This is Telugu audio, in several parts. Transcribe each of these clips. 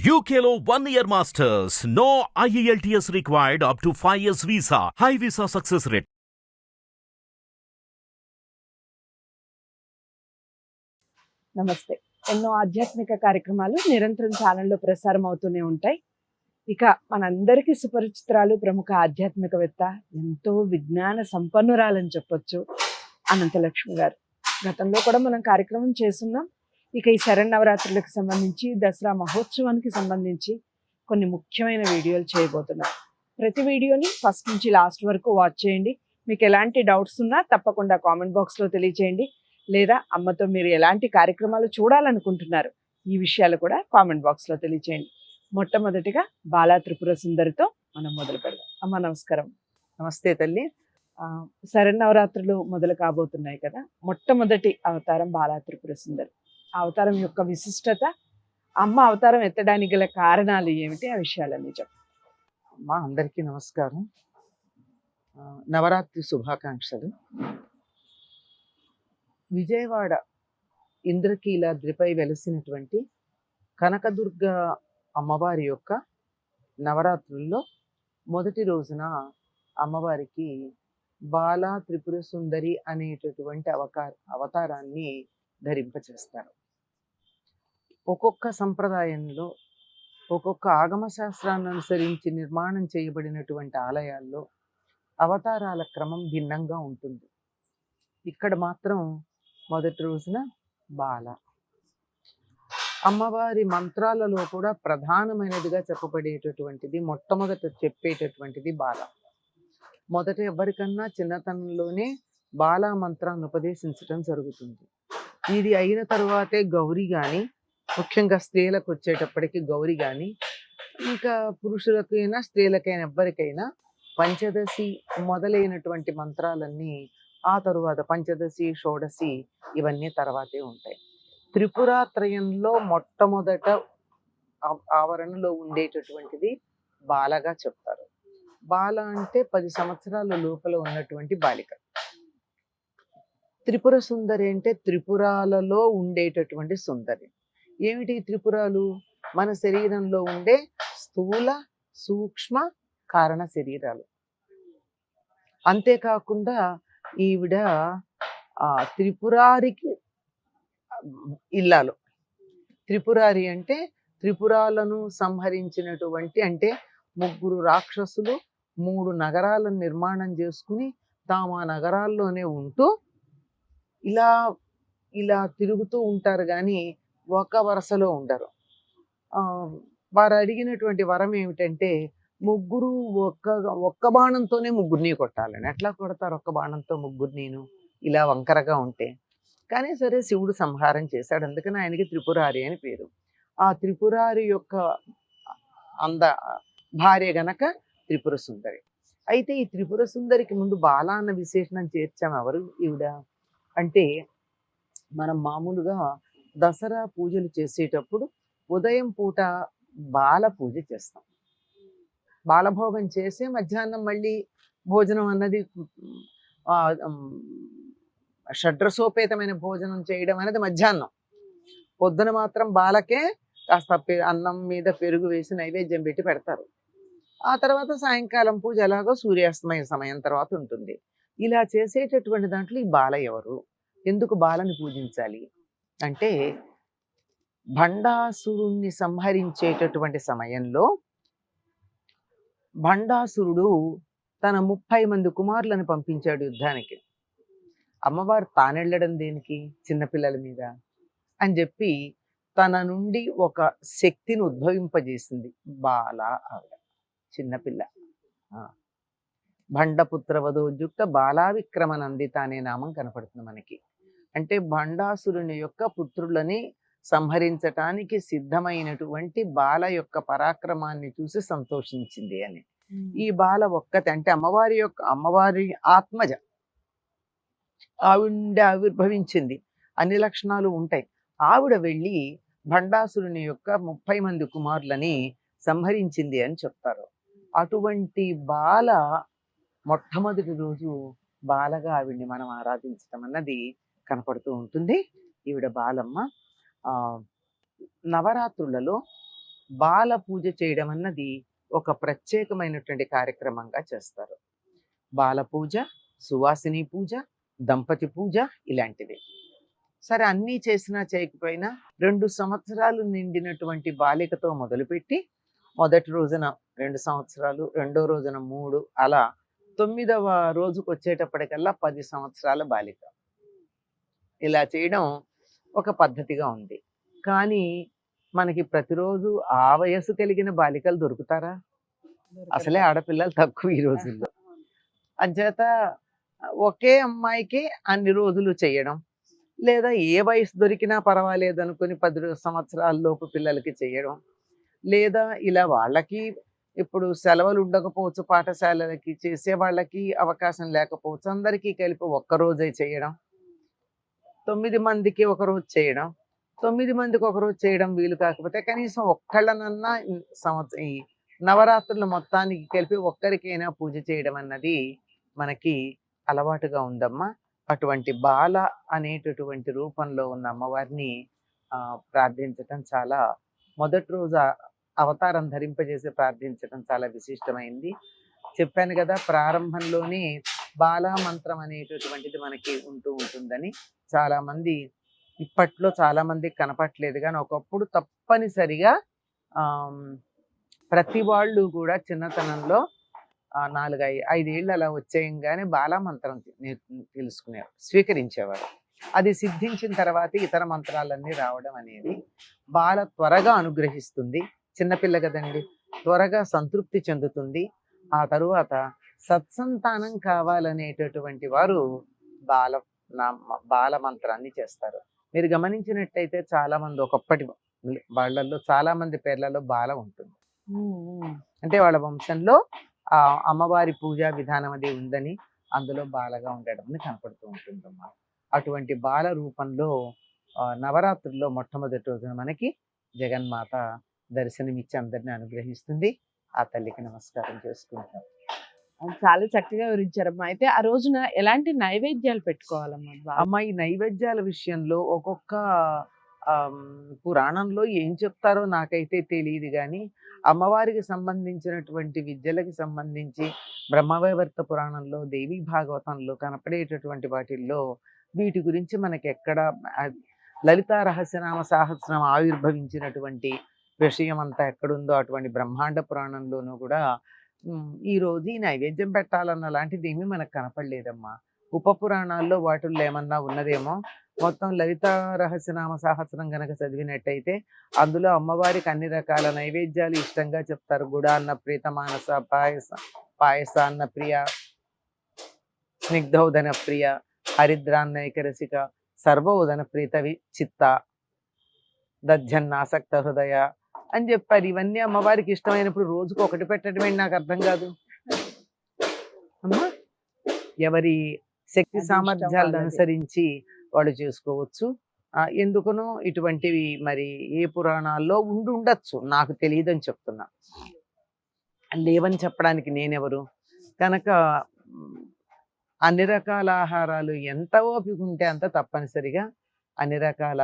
UKLO 1 year masters. No IELTS required up to 5 years visa. High visa success rate. నమస్తే. ఎన్నో ఆధ్యాత్మిక కార్యక్రమాలు నిరంతరం ఛానల్లో ప్రసారం అవుతూనే ఉంటాయి. ఇక మనందరికీ సుపరిచితురాలు, ప్రముఖ ఆధ్యాత్మికవేత్త, ఎంతో విజ్ఞాన సంపన్నురాలని చెప్పొచ్చు, అనంతలక్ష్మి గారు. గతంలో కూడా మనం కార్యక్రమం చేస్తున్నాం. ఇక ఈ శరన్నవరాత్రులకు సంబంధించి, దసరా మహోత్సవానికి సంబంధించి కొన్ని ముఖ్యమైన వీడియోలు చేయబోతున్నాం. ప్రతి వీడియోని ఫస్ట్ నుంచి లాస్ట్ వరకు వాచ్ చేయండి. మీకు ఎలాంటి డౌట్స్ ఉన్నా తప్పకుండా కామెంట్ బాక్స్లో తెలియచేయండి. లేదా అమ్మతో మీరు ఎలాంటి కార్యక్రమాలు చూడాలనుకుంటున్నారు, ఈ విషయాలు కూడా కామెంట్ బాక్స్లో తెలియచేయండి. మొట్టమొదటిగా బాలా త్రిపుర సుందరితో మనం మొదలు పెడదాం. అమ్మ నమస్కారం. నమస్తే తల్లి. శరన్నవరాత్రులు మొదలు కాబోతున్నాయి కదా. మొట్టమొదటి అవతారం బాలా త్రిపుర సుందరి. అవతారం యొక్క విశిష్టత, అమ్మ అవతారం ఎత్తడానికి గల కారణాలు ఏమిటి, ఆ విషయాలన్నీ చెప్పు. అమ్మా అందరికీ నమస్కారం. నవరాత్రి శుభాకాంక్షలు. విజయవాడ ఇంద్రకీలాద్రిపై వెలసినటువంటి కనకదుర్గ అమ్మవారి యొక్క నవరాత్రుల్లో మొదటి రోజున అమ్మవారికి బాలా త్రిపుర సుందరి అనేటటువంటి అవతారాన్ని ధరింపచేస్తారు. ఒక్కొక్క సంప్రదాయంలో, ఒక్కొక్క ఆగమ శాస్త్రాన్ని అనుసరించి నిర్మాణం చేయబడినటువంటి ఆలయాల్లో అవతారాల క్రమం భిన్నంగా ఉంటుంది. ఇక్కడ మాత్రం మొదటి రోజున బాల. అమ్మవారి మంత్రాలలో కూడా ప్రధానమైనదిగా చెప్పబడేటటువంటిది, మొట్టమొదట చెప్పేటటువంటిది బాల. మొదట ఎవరికన్నా చిన్నతనంలోనే బాలా మంత్రాన్ని ఉపదేశించడం జరుగుతుంది. ఇది అయిన తరువాతే గౌరీ కానీ, ముఖ్యంగా స్త్రీలకు వచ్చేటప్పటికి గౌరీ కానీ, ఇంకా పురుషులకైనా స్త్రీలకైనా ఎవ్వరికైనా పంచదశి మొదలైనటువంటి మంత్రాలన్నీ ఆ తరువాత పంచదశి, షోడశి ఇవన్నీ తర్వాతే ఉంటాయి. త్రిపురాత్రయంలో మొట్టమొదట ఆవరణలో ఉండేటటువంటిది బాలగా చెప్తారు. బాల అంటే 10 సంవత్సరాల లోపల ఉన్నటువంటి బాలిక. త్రిపుర సుందరి అంటే త్రిపురాలలో ఉండేటటువంటి సుందరి. ఏమిటి త్రిపురాలు? మన శరీరంలో ఉండే స్థూల, సూక్ష్మ, కారణ శరీరాలు. అంతేకాకుండా ఈవిడ త్రిపురారికి ఇల్లాలు. త్రిపురారి అంటే త్రిపురాలను సంహరించినటువంటి, అంటే 3 రాక్షసులు 3 నగరాలను నిర్మాణం చేసుకుని తాము ఆ నగరాల్లోనే ఉంటూ ఇలా తిరుగుతూ ఉంటారు, కానీ ఒక వరుసలో ఉండరు. వారు అడిగినటువంటి వరం ఏమిటంటే, ముగ్గురు ఒక్క బాణంతోనే ముగ్గురిని కొట్టాలని. ఎట్లా కొడతారు ఒక్క బాణంతో ముగ్గురిని ఇలా వంకరగా ఉంటే? కానీ సరే, శివుడు సంహారం చేశాడు, అందుకని ఆయనకి త్రిపురారి అని పేరు. ఆ త్రిపురారి యొక్క భార్య గనక త్రిపుర సుందరి. అయితే ఈ త్రిపుర సుందరికి ముందు బాల అన్న విశేషణం చేర్చాం. ఎవరు ఈవిడ అంటే, మనం మామూలుగా దసరా పూజలు చేసేటప్పుడు ఉదయం పూట బాల పూజ చేస్తాం. బాలభోగం చేసి మధ్యాహ్నం మళ్ళీ భోజనం అన్నది షడ్రసోపేతమైన భోజనం చేయడం అనేది మధ్యాహ్నం. పొద్దున మాత్రం బాలకే కాస్త అన్నం మీద పెరుగు వేసి నైవేద్యం పెట్టి పెడతారు. ఆ తర్వాత సాయంకాలం పూజ ఎలాగో సూర్యాస్తమయ సమయం తర్వాత ఉంటుంది. ఇలా చేసేటటువంటి దాంట్లో ఈ బాల ఎవరు, ఎందుకు బాలని పూజించాలి అంటే, భండాసురుణ్ణి సంహరించేటటువంటి సమయంలో భండాసురుడు తన 30 మంది కుమారులను పంపించాడు యుద్ధానికి. అమ్మవారు తానెళ్ళడం దేనికి, చిన్నపిల్లల మీద అని చెప్పి తన నుండి ఒక శక్తిని ఉద్భవింపజేసింది. బాల ఆవిడ చిన్నపిల్ల. భండపుత్ర వధోద్యుక్త బాలా విక్రమ నందిత అనే నామం కనపడుతుంది మనకి. అంటే భండాసురుని యొక్క పుత్రులని సంహరించటానికి సిద్ధమైనటువంటి బాల యొక్క పరాక్రమాన్ని చూసి సంతోషించింది అని. ఈ బాల ఒక్కతే, అంటే అమ్మవారి ఆత్మజ, ఆవిడ ఆవిర్భవించింది. అన్ని లక్షణాలు ఉంటాయి. ఆవిడ వెళ్ళి భండాసురుని యొక్క 30 మంది కుమారులని సంహరించింది అని చెప్తారు. అటువంటి బాల మొట్టమొదటి రోజు బాలగా ఆవిడ్ని మనం ఆరాధించడం అన్నది కనపడుతూ ఉంటుంది. ఈవిడ బాలమ్మ. నవరాత్రులలో బాల పూజ చేయడం అన్నది ఒక ప్రత్యేకమైనటువంటి కార్యక్రమంగా చేస్తారు. బాల పూజ, సువాసిని పూజ, దంపతి పూజ ఇలాంటివి. సరే అన్నీ చేసినా చేయకపోయినా 2 సంవత్సరాలు నిండినటువంటి బాలికతో మొదలుపెట్టి మొదటి రోజున 2 సంవత్సరాలు, రెండో రోజున 3 అలా 9వ రోజుకు వచ్చేటప్పటికల్లా 10 సంవత్సరాల బాలిక. ఇలా చేయడం ఒక పద్ధతిగా ఉంది. కానీ మనకి ప్రతిరోజు ఆ వయస్సు కలిగిన బాలికలు దొరుకుతారా? అసలే ఆడపిల్లలు తక్కువ ఈ రోజుల్లో. అంచేత ఒకే అమ్మాయికి అన్ని రోజులు చేయడం, లేదా ఏ వయసు దొరికినా పర్వాలేదు అనుకుని 10 సంవత్సరాల లోపు పిల్లలకి చేయడం, లేదా ఇలా వాళ్ళకి ఇప్పుడు సెలవులు ఉండకపోవచ్చు, పాఠశాలలకి చేసే వాళ్ళకి అవకాశం లేకపోవచ్చు, అందరికీ కలిపి ఒక్కరోజే చేయడం, 9 మందికి ఒకరోజు చేయడం, 9 మందికి ఒకరోజు చేయడం వీలు కాకపోతే కనీసం ఒక్కళ్ళనన్నా ఈ నవరాత్రుల మొత్తానికి కలిపి ఒక్కరికైనా పూజ చేయడం అన్నది మనకి అలవాటుగా ఉందమ్మా. అటువంటి బాల అనేటటువంటి రూపంలో ఉన్న అమ్మవారిని ప్రార్థించటం చాలా, మొదటి రోజు అవతారం ధరింపజేసి ప్రార్థించటం చాలా విశిష్టమైంది. చెప్పాను కదా, ప్రారంభంలోనే బాలా మంత్రం అనేటటువంటిది మనకి ఉంటూ ఉంటుందని. చాలా మంది ఇప్పట్లో చాలా మందికి కనపట్లేదు, కానీ ఒకప్పుడు తప్పనిసరిగా ప్రతి వాళ్ళు కూడా చిన్నతనంలో 4-5 ఏళ్ళు అలా వచ్చేయంగానే బాలా మంత్రం తెలుసుకునేవారు, స్వీకరించేవారు. అది సిద్ధించిన తర్వాత ఇతర మంత్రాలన్నీ రావడం అనేది బాల త్వరగా అనుగ్రహిస్తుంది. చిన్నపిల్ల కదండి, త్వరగా సంతృప్తి చెందుతుంది. ఆ తరువాత సత్సంతానం కావాలనేటటువంటి వారు బాల మంత్రాన్ని చేస్తారు. మీరు గమనించినట్టయితే చాలా మంది ఒకప్పటి వాళ్ళల్లో చాలా మంది పేర్లలో బాల ఉంటుంది. అంటే వాళ్ళ వంశంలో ఆ అమ్మవారి పూజా విధానం అది ఉందని, అందులో బాలగా ఉండడం కనపడుతూ ఉంటుందమ్మా. అటువంటి బాల రూపంలో నవరాత్రుల్లో మొట్టమొదటి రోజున మనకి జగన్మాత దర్శనమిచ్చి అందరిని అనుగ్రహిస్తుంది. ఆ తల్లికి నమస్కారం చేసుకుంటాం. చాలా చక్కగా వివరించారమ్మా. అయితే ఆ రోజున ఎలాంటి నైవేద్యాలు పెట్టుకోవాలమ్మా? అమ్మ, ఈ నైవేద్యాల విషయంలో ఒక్కొక్క పురాణంలో ఏం చెప్తారో నాకైతే తెలియదు, కానీ అమ్మవారికి సంబంధించినటువంటి విద్యలకి సంబంధించి బ్రహ్మవైవర్త పురాణంలో, దేవీ భాగవతంలో కనపడేటటువంటి వాటిల్లో వీటి గురించి మనకి ఎక్కడ లలితా రహస్యనామ సహస్రం ఆవిర్భవించినటువంటి విషయం అంతా ఎక్కడుందో అటువంటి బ్రహ్మాండ పురాణంలోనూ కూడా ఈ రోజు ఈ నైవేద్యం పెట్టాలన్న లాంటిది ఏమీ మనకు కనపడలేదమ్మా. ఉప పురాణాల్లో వాటిల్లో ఏమన్నా ఉన్నదేమో. మొత్తం లలితా రహస్యనామ సహస్రం గనక చదివినట్టయితే అందులో అమ్మవారికి అన్ని రకాల నైవేద్యాలు ఇష్టంగా చెప్తారు. గుడాన్న ప్రీత మానస, పాయసాన్న ప్రియ, స్నిగ్ధోదన ప్రియ, హరిద్రాన్నైకరసిక, సర్వోదన ప్రీత చిత్త, దధ్యన్నాసక్త హృదయ అని చెప్పారు. ఇవన్నీ అమ్మవారికి ఇష్టమైనప్పుడు రోజుకు ఒకటి పెట్టడమే నాకు అర్థం కాదు అమ్మా. ఎవరి శక్తి సామర్థ్యాలను అనుసరించి వాళ్ళు చేసుకోవచ్చు. ఎందుకనో ఇటువంటివి మరి ఏ పురాణాల్లో ఉండొచ్చు, నాకు తెలియదని చెప్తున్నా, లేవని చెప్పడానికి నేనెవరు. కనుక అన్ని రకాల ఆహారాలు ఎంత ఓపిక ఉంటే అంత తప్పనిసరిగా అన్ని రకాల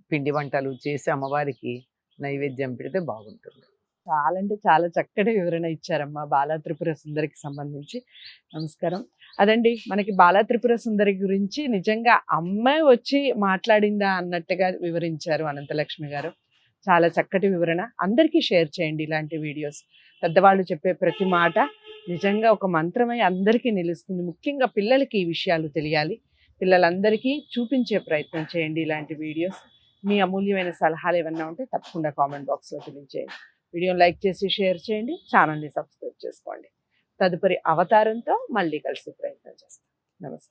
పిండి వంటలు చేసి అమ్మవారికి నైవేద్యం పెడితే బాగుంటుంది. చాలా అంటే చాలా చక్కటి వివరణ ఇచ్చారమ్మా బాలా త్రిపుర సుందరికి సంబంధించి. నమస్కారం. అదండి, మనకి బాలా త్రిపుర సుందరి గురించి నిజంగా అమ్మాయి వచ్చి మాట్లాడిందా అన్నట్టుగా వివరించారు అనంతలక్ష్మి గారు. చాలా చక్కటి వివరణ. అందరికీ షేర్ చేయండి ఇలాంటి వీడియోస్. పెద్దవాళ్ళు చెప్పే ప్రతి మాట నిజంగా ఒక మంత్రమై అందరికీ నిలుస్తుంది. ముఖ్యంగా పిల్లలకి ఈ విషయాలు తెలియాలి. పిల్లలందరికీ చూపించే ప్రయత్నం చేయండి ఇలాంటి వీడియోస్. మీ అమూల్యమైన సలహాలు ఏమన్నా ఉంటే తప్పకుండా కామెంట్ బాక్స్లో తెలియజేయండి. వీడియోని లైక్ చేసి షేర్ చేయండి. ఛానల్ని సబ్స్క్రైబ్ చేసుకోండి. తదుపరి అవతారంతో మళ్ళీ కలిసి ప్రయత్నం చేస్తాం. నమస్తే.